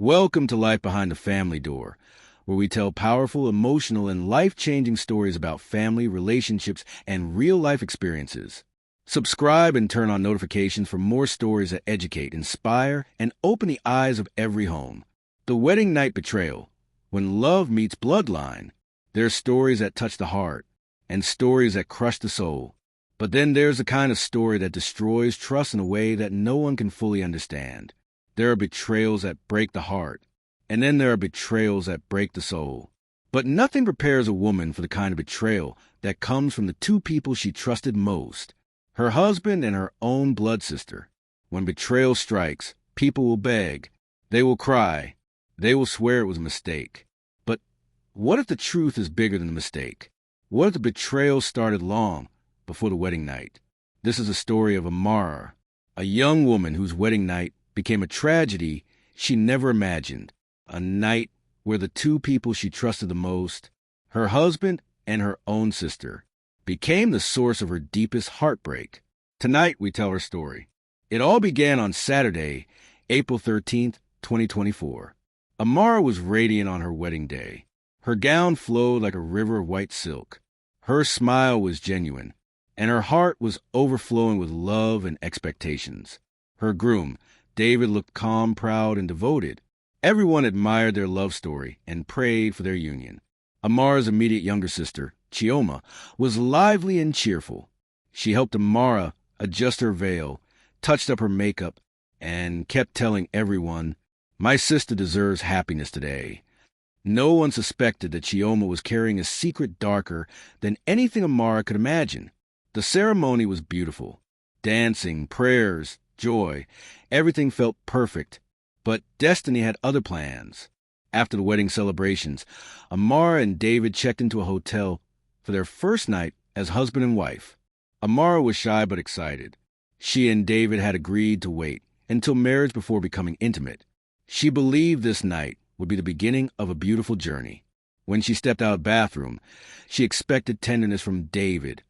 Welcome to Life Behind the Family Door, where we tell powerful, emotional, and life-changing stories about family, relationships, and real-life experiences. Subscribe and turn on notifications for more stories that educate, inspire, and open the eyes of every home. The Wedding Night Betrayal. When love meets bloodline, there's stories that touch the heart and stories that crush the soul. But then there's the kind of story that destroys trust in a way that no one can fully understand. There are betrayals that break the heart, and then there are betrayals that break the soul. But nothing prepares a woman for the kind of betrayal that comes from the two people she trusted most, her husband and her own blood sister. When betrayal strikes, people will beg, they will cry, they will swear it was a mistake. But what if the truth is bigger than the mistake? What if the betrayal started long before the wedding night? This is a story of Amara, a young woman whose wedding night became a tragedy she never imagined, a night where the two people she trusted the most, her husband and her own sister, became the source of her deepest heartbreak. Tonight we tell her story. It all began on Saturday, April 13th, 2024. Amara was radiant on her wedding day. Her gown flowed like a river of white silk. Her smile was genuine, and her heart was overflowing with love and expectations. Her groom, David, looked calm, proud, and devoted. Everyone admired their love story and prayed for their union. Amara's immediate younger sister, Chioma, was lively and cheerful. She helped Amara adjust her veil, touched up her makeup, and kept telling everyone, "My sister deserves happiness today." No one suspected that Chioma was carrying a secret darker than anything Amara could imagine. The ceremony was beautiful. Dancing, prayers, joy. Everything felt perfect, but destiny had other plans. After the wedding celebrations, Amara and David checked into a hotel for their first night as husband and wife. Amara was shy but excited. She and David had agreed to wait until marriage before becoming intimate. She believed this night would be the beginning of a beautiful journey. When she stepped out of the bathroom, she expected tenderness from David.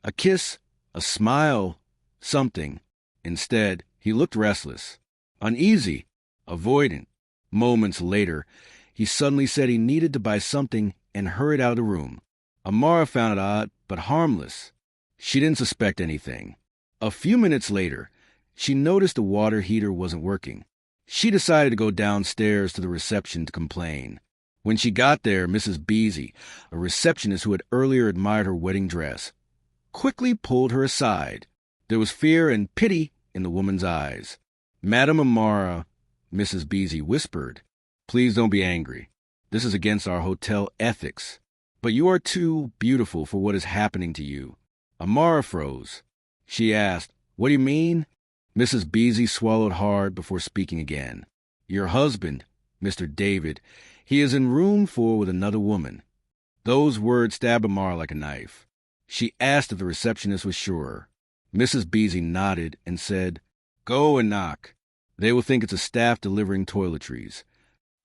A kiss, a smile, something. Instead, he looked restless, uneasy, avoidant. Moments later, he suddenly said he needed to buy something and hurried out of the room. Amara found it odd, but harmless. She didn't suspect anything. A few minutes later, she noticed the water heater wasn't working. She decided to go downstairs to the reception to complain. When she got there, Mrs. Beasy, a receptionist who had earlier admired her wedding dress, quickly pulled her aside. There was fear and pity in the woman's eyes. "Madam Amara," Mrs. Beasy whispered, "please don't be angry. This is against our hotel ethics. But you are too beautiful for what is happening to you." Amara froze. She asked, "What do you mean?" Mrs. Beasy swallowed hard before speaking again. "Your husband, Mr. David, he is in room 4 with another woman." Those words stabbed Amara like a knife. She asked if the receptionist was sure. Mrs. Beasy nodded and said, "Go and knock. They will think it's a staff delivering toiletries."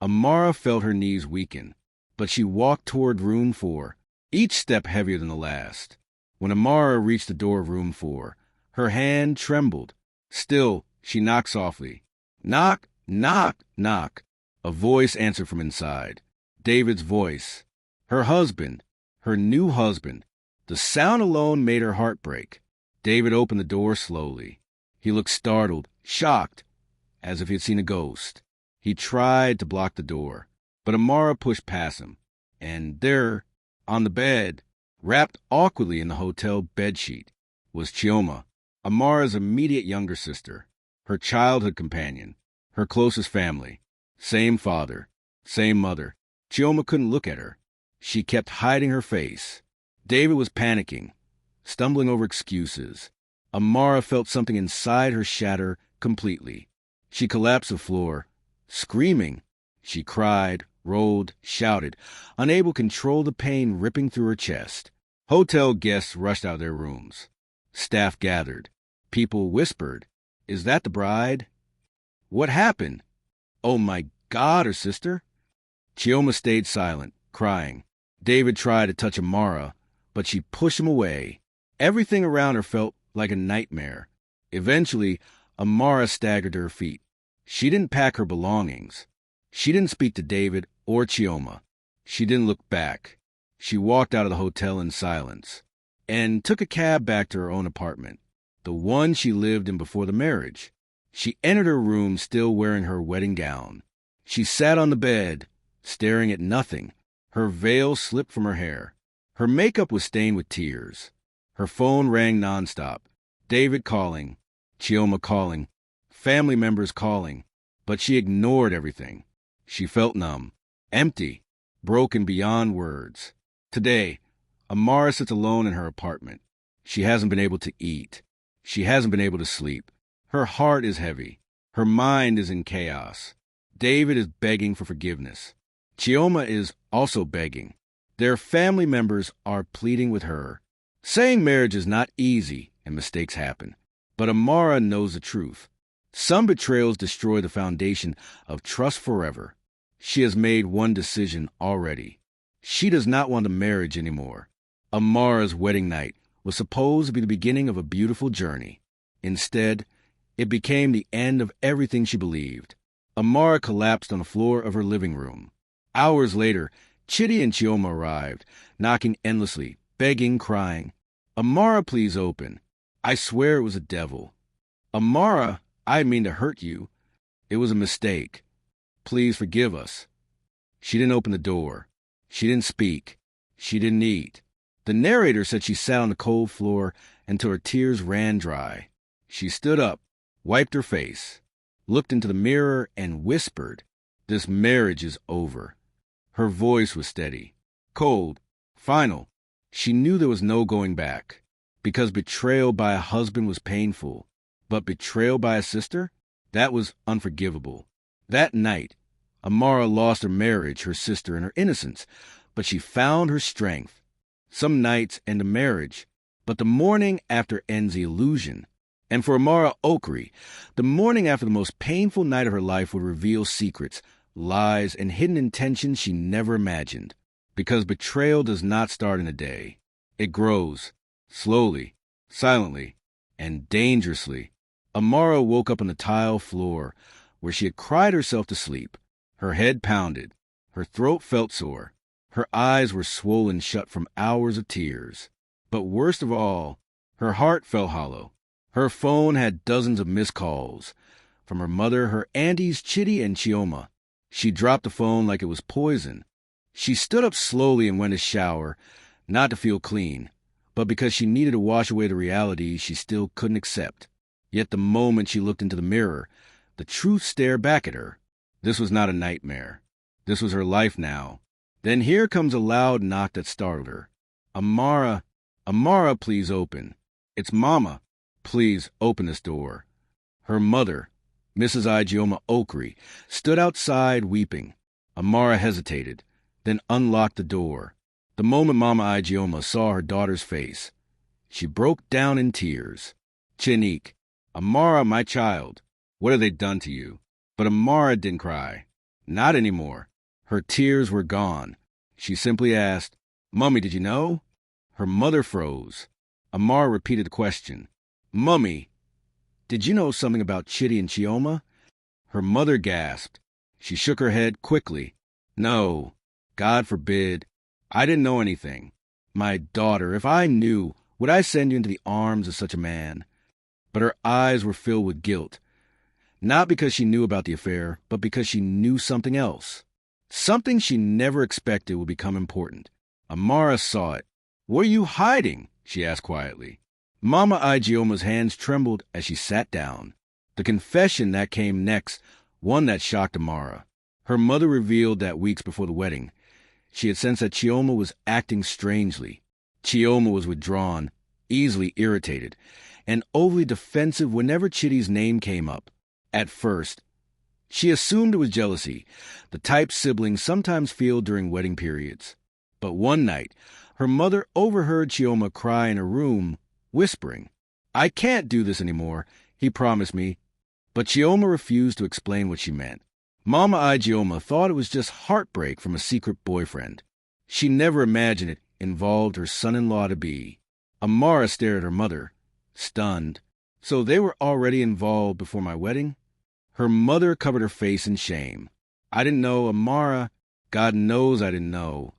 Amara felt her knees weaken, but she walked toward room 4, each step heavier than the last. When Amara reached the door of room 4, her hand trembled. Still, she knocked softly. "Knock, knock, knock." A voice answered from inside. David's voice. Her husband. Her new husband. The sound alone made her heart break. David opened the door slowly. He looked startled, shocked, as if he had seen a ghost. He tried to block the door, but Amara pushed past him. And there, on the bed, wrapped awkwardly in the hotel bedsheet, was Chioma, Amara's immediate younger sister, her childhood companion, her closest family. Same father, same mother. Chioma couldn't look at her. She kept hiding her face. David was panicking, stumbling over excuses. Amara felt something inside her shatter completely. She collapsed to the floor, screaming. She cried, rolled, shouted, unable to control the pain ripping through her chest. Hotel guests rushed out of their rooms. Staff gathered. People whispered, "Is that the bride? What happened? Oh my God, her sister?" Chioma stayed silent, crying. David tried to touch Amara, but she pushed him away. Everything around her felt like a nightmare. Eventually, Amara staggered to her feet. She didn't pack her belongings. She didn't speak to David or Chioma. She didn't look back. She walked out of the hotel in silence and took a cab back to her own apartment, the one she lived in before the marriage. She entered her room still wearing her wedding gown. She sat on the bed, staring at nothing. Her veil slipped from her hair. Her makeup was stained with tears. Her phone rang nonstop. David calling, Chioma calling, family members calling, but she ignored everything. She felt numb, empty, broken beyond words. Today, Amara sits alone in her apartment. She hasn't been able to eat. She hasn't been able to sleep. Her heart is heavy. Her mind is in chaos. David is begging for forgiveness. Chioma is also begging. Their family members are pleading with her. Saying marriage is not easy and mistakes happen. But Amara knows the truth. Some betrayals destroy the foundation of trust forever. She has made one decision already. She does not want a marriage anymore. Amara's wedding night was supposed to be the beginning of a beautiful journey. Instead, it became the end of everything she believed. Amara collapsed on the floor of her living room. Hours later, Chitty and Chioma arrived, knocking endlessly, begging, crying. Amara, please open. I swear it was a devil. Amara, I didn't mean to hurt you. It was a mistake. Please forgive us. She didn't open the door. She didn't speak. She didn't eat. The narrator said she sat on the cold floor until her tears ran dry. She stood up, wiped her face, looked into the mirror, and whispered, "This marriage is over." Her voice was steady, cold, final. She knew there was no going back, because betrayal by a husband was painful, but betrayal by a sister? That was unforgivable. That night, Amara lost her marriage, her sister, and her innocence, but she found her strength. Some nights end a marriage, but the morning after ends the illusion. And for Amara Okri, the morning after the most painful night of her life would reveal secrets, lies, and hidden intentions she never imagined. Because betrayal does not start in a day. It grows, slowly, silently, and dangerously. Amara woke up on the tile floor, where she had cried herself to sleep. Her head pounded. Her throat felt sore. Her eyes were swollen shut from hours of tears. But worst of all, her heart felt hollow. Her phone had dozens of missed calls. From her mother, her aunties, Chitty and Chioma. She dropped the phone like it was poison. She stood up slowly and went to shower, not to feel clean, but because she needed to wash away the reality she still couldn't accept. Yet the moment she looked into the mirror, the truth stared back at her. This was not a nightmare. This was her life now. Then here comes a loud knock that startled her. Amara, please open. It's Mama. Please open this door. Her mother, Mrs. Igioma Okri, stood outside weeping. Amara hesitated, then unlocked the door. The moment Mama Igioma saw her daughter's face, she broke down in tears. Chinik, Amara, my child, what have they done to you? But Amara didn't cry. Not anymore. Her tears were gone. She simply asked, Mummy, did you know? Her mother froze. Amara repeated the question. Mummy, did you know something about Chitty and Chioma? Her mother gasped. She shook her head quickly. No, God forbid. I didn't know anything. My daughter, if I knew, would I send you into the arms of such a man? But her eyes were filled with guilt. Not because she knew about the affair, but because she knew something else. Something she never expected would become important. Amara saw it. What are you hiding? She asked quietly. Mama Igioma's hands trembled as she sat down. The confession that came next, one that shocked Amara. Her mother revealed that weeks before the wedding, she had sensed that Chioma was acting strangely. Chioma was withdrawn, easily irritated, and overly defensive whenever Chitty's name came up. At first, she assumed it was jealousy, the type siblings sometimes feel during wedding periods. But one night, her mother overheard Chioma cry in her room, whispering, I can't do this anymore, he promised me. But Chioma refused to explain what she meant. Mama Igioma thought it was just heartbreak from a secret boyfriend. She never imagined it involved her son-in-law-to-be. Amara stared at her mother, stunned. So they were already involved before my wedding? Her mother covered her face in shame. I didn't know, Amara. God knows I didn't know.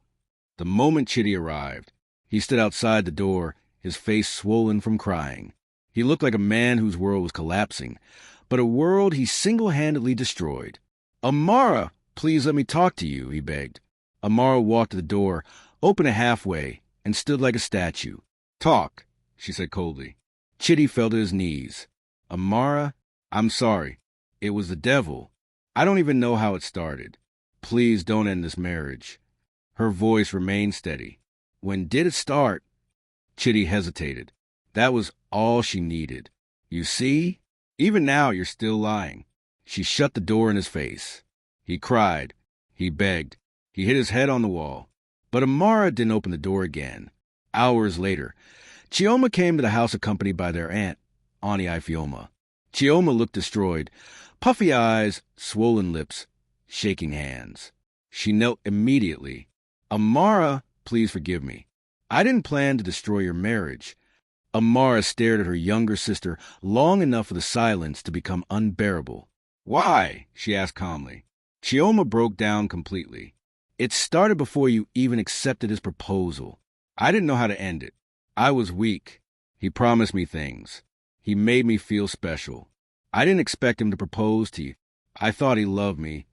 The moment Chitty arrived, he stood outside the door, his face swollen from crying. He looked like a man whose world was collapsing, but a world he single-handedly destroyed. Amara, please let me talk to you, he begged. Amara walked to the door, opened it halfway, and stood like a statue. Talk, she said coldly. Chitty fell to his knees. Amara, I'm sorry. It was the devil. I don't even know how it started. Please don't end this marriage. Her voice remained steady. When did it start? Chitty hesitated. That was all she needed. You see? Even now you're still lying. She shut the door in his face. He cried. He begged. He hit his head on the wall. But Amara didn't open the door again. Hours later, Chioma came to the house accompanied by their aunt, Auntie Ifioma. Chioma looked destroyed. Puffy eyes, swollen lips, shaking hands. She knelt immediately. Amara, please forgive me. I didn't plan to destroy your marriage. Amara stared at her younger sister long enough for the silence to become unbearable. Why? She asked calmly. Chioma broke down completely. It started before you even accepted his proposal. I didn't know how to end it. I was weak. He promised me things. He made me feel special. I didn't expect him to propose to you. I thought he loved me.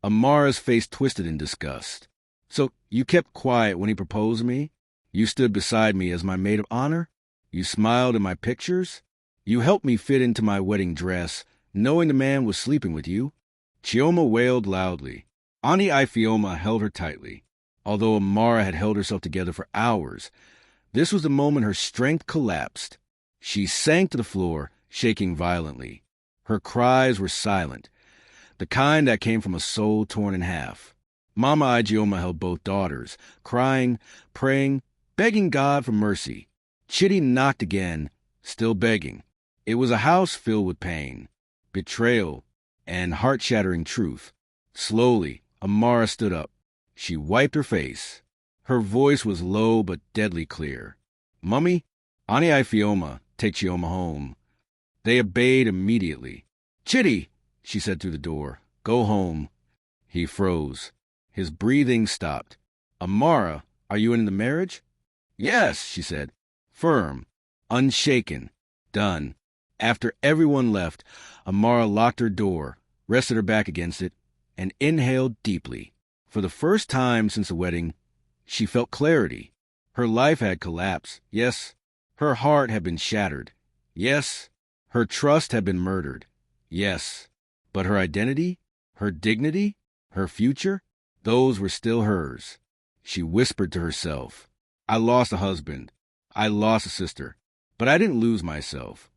Amara's face twisted in disgust. So you kept quiet when he proposed to me? You stood beside me as my maid of honor? You smiled in my pictures? You helped me fit into my wedding dress, knowing the man was sleeping with you? Chioma wailed loudly. Auntie Ifioma held her tightly. Although Amara had held herself together for hours, this was the moment her strength collapsed. She sank to the floor, shaking violently. Her cries were silent, the kind that came from a soul torn in half. Mama Igioma held both daughters, crying, praying, begging God for mercy. Chitty knocked again, still begging. It was a house filled with pain, betrayal, and heart-shattering truth. Slowly, Amara stood up. She wiped her face. Her voice was low but deadly clear. Mummy, Auntie Ifioma, take Chioma home. They obeyed immediately. Chitty, she said through the door, go home. He froze. His breathing stopped. Amara, are you in the marriage? Yes, she said. Firm, unshaken, done. After everyone left, Amara locked her door, rested her back against it, and inhaled deeply. For the first time since the wedding, she felt clarity. Her life had collapsed, yes. Her heart had been shattered, yes. Her trust had been murdered, yes. But her identity, her dignity, her future, those were still hers. She whispered to herself, I lost a husband, I lost a sister, but I didn't lose myself.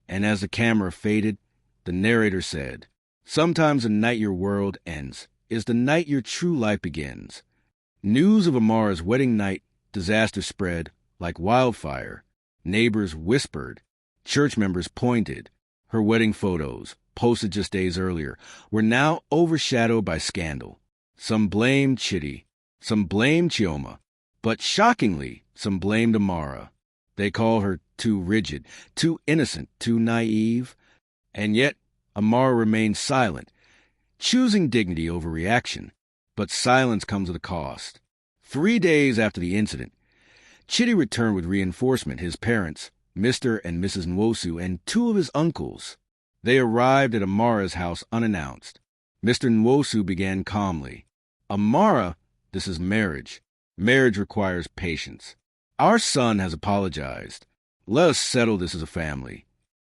And as the camera faded, the narrator said, sometimes the night your world ends is the night your true life begins. News of Amara's wedding night disaster spread like wildfire. Neighbors whispered. Church members pointed. Her wedding photos, posted just days earlier, were now overshadowed by scandal. Some blamed Chitty. Some blamed Chioma. But shockingly, some blamed Amara. They called her too rigid, too innocent, too naive. And yet, Amara remained silent, choosing dignity over reaction. But silence comes at a cost. 3 days after the incident, Chitty returned with reinforcement, his parents, Mr. and Mrs. Nwosu, and 2 of his uncles. They arrived at Amara's house unannounced. Mr. Nwosu began calmly. Amara, this is marriage. Marriage requires patience. Our son has apologized. Let us settle this as a family.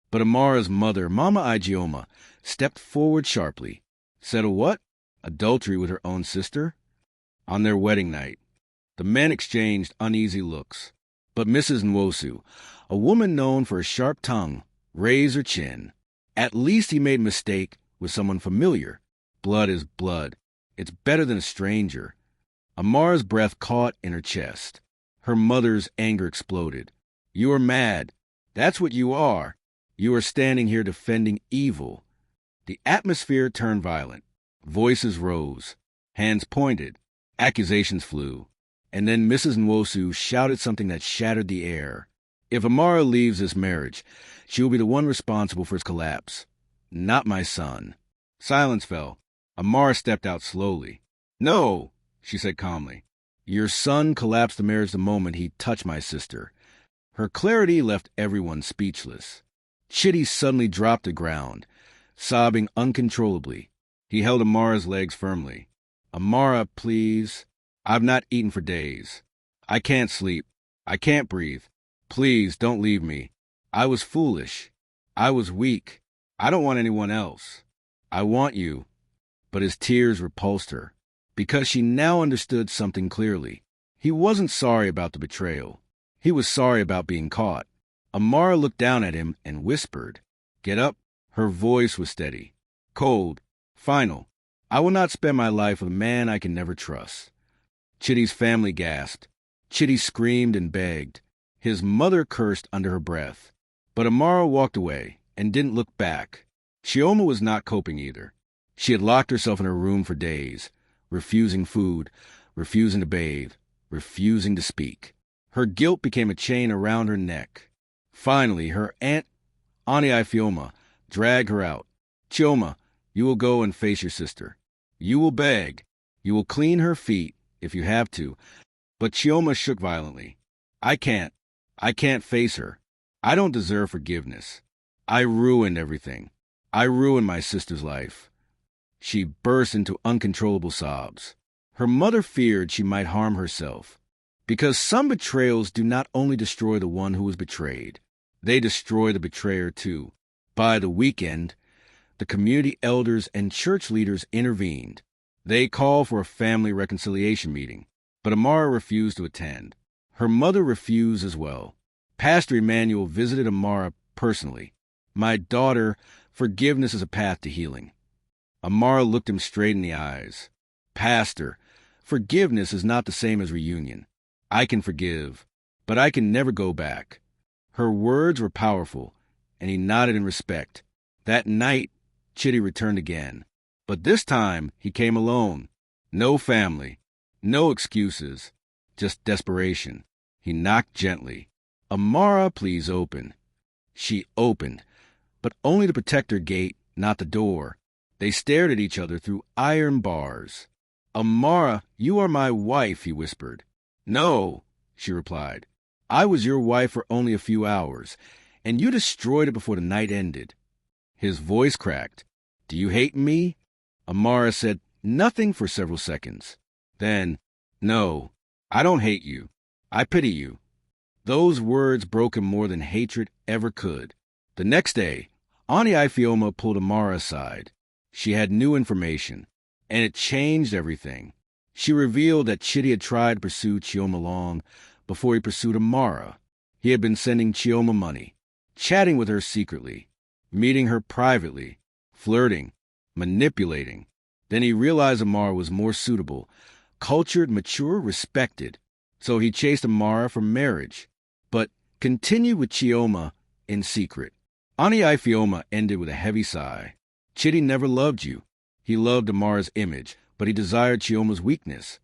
But Amara's mother, Mama Igioma, stepped forward sharply. Settle what? Adultery with her own sister? On their wedding night, the men exchanged uneasy looks. But Mrs. Nwosu, a woman known for a sharp tongue, raised her chin. At least he made a mistake with someone familiar. Blood is blood. It's better than a stranger. Amara's breath caught in her chest. Her mother's anger exploded. You are mad. That's what you are. You are standing here defending evil. The atmosphere turned violent. Voices rose. Hands pointed. Accusations flew. And then Mrs. Nwosu shouted something that shattered the air. If Amara leaves this marriage, she will be the one responsible for its collapse. Not my son. Silence fell. Amara stepped out slowly. "No," she said calmly. "Your son collapsed the marriage the moment he touched my sister." Her clarity left everyone speechless. Chitty suddenly dropped to the ground, sobbing uncontrollably. He held Amara's legs firmly. "Amara, please. I've not eaten for days. I can't sleep. I can't breathe. Please don't leave me. I was foolish. I was weak. I don't want anyone else. I want you." But his tears repulsed her, because she now understood something clearly. He wasn't sorry about the betrayal. He was sorry about being caught. Amara looked down at him and whispered, "Get up." Her voice was steady, cold, final. "I will not spend my life with a man I can never trust." Chitty's family gasped. Chitty screamed and begged. His mother cursed under her breath. But Amara walked away and didn't look back. Chioma was not coping either. She had locked herself in her room for days, refusing food, refusing to bathe, refusing to speak. Her guilt became a chain around her neck. Finally, her aunt, Auntie Ifioma, dragged her out. "Chioma, you will go and face your sister. You will beg. You will clean her feet, if you have to." But Chioma shook violently. I can't face her. I don't deserve forgiveness. I ruined everything. I ruined my sister's life." She burst into uncontrollable sobs. Her mother feared she might harm herself, because some betrayals do not only destroy the one who was betrayed, they destroy the betrayer too. By the weekend, the community elders and church leaders intervened. They called for a family reconciliation meeting, but Amara refused to attend. Her mother refused as well. Pastor Emmanuel visited Amara personally. "My daughter, forgiveness is a path to healing." Amara looked him straight in the eyes. "Pastor, forgiveness is not the same as reunion. I can forgive, but I can never go back." Her words were powerful, and he nodded in respect. That night, Chitty returned again. But this time, he came alone. No family, no excuses, just desperation. He knocked gently. "Amara, please open." She opened, but only to protect her gate, not the door. They stared at each other through iron bars. "Amara, you are my wife," he whispered. "No," she replied. "I was your wife for only a few hours, and you destroyed it before the night ended." His voice cracked. "Do you hate me?" Amara said nothing for several seconds. Then, "No, I don't hate you. I pity you." Those words broke him more than hatred ever could. The next day, Auntie Ifioma pulled Amara aside. She had new information, and it changed everything. She revealed that Chitty had tried to pursue Chioma long before he pursued Amara. He had been sending Chioma money, chatting with her secretly, meeting her privately, flirting, manipulating. Then he realized Amara was more suitable, cultured, mature, respected. So he chased Amara for marriage, but continued with Chioma in secret. Auntie Ifioma ended with a heavy sigh. Chitty never loved you. He loved Amara's image, but he desired Chioma's weakness.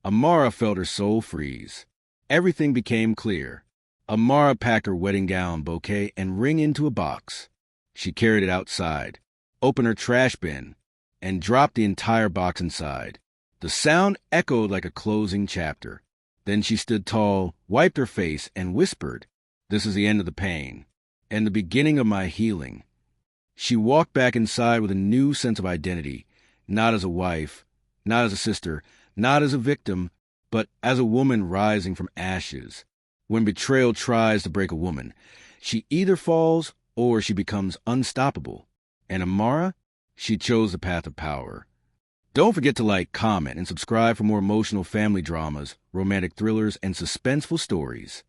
Amara felt her soul freeze. Everything became clear. Amara packed her wedding gown, bouquet, and ring into a box. She carried it outside, opened her trash bin, and dropped the entire box inside. The sound echoed like a closing chapter. Then she stood tall, wiped her face, and whispered, "This is the end of the pain, and the beginning of my healing." She walked back inside with a new sense of identity, not as a wife, not as a sister, not as a victim, but as a woman rising from ashes. When betrayal tries to break a woman, she either falls or she becomes unstoppable. And Amara, she chose the path of power. Don't forget to like, comment, and subscribe for more emotional family dramas, romantic thrillers, and suspenseful stories.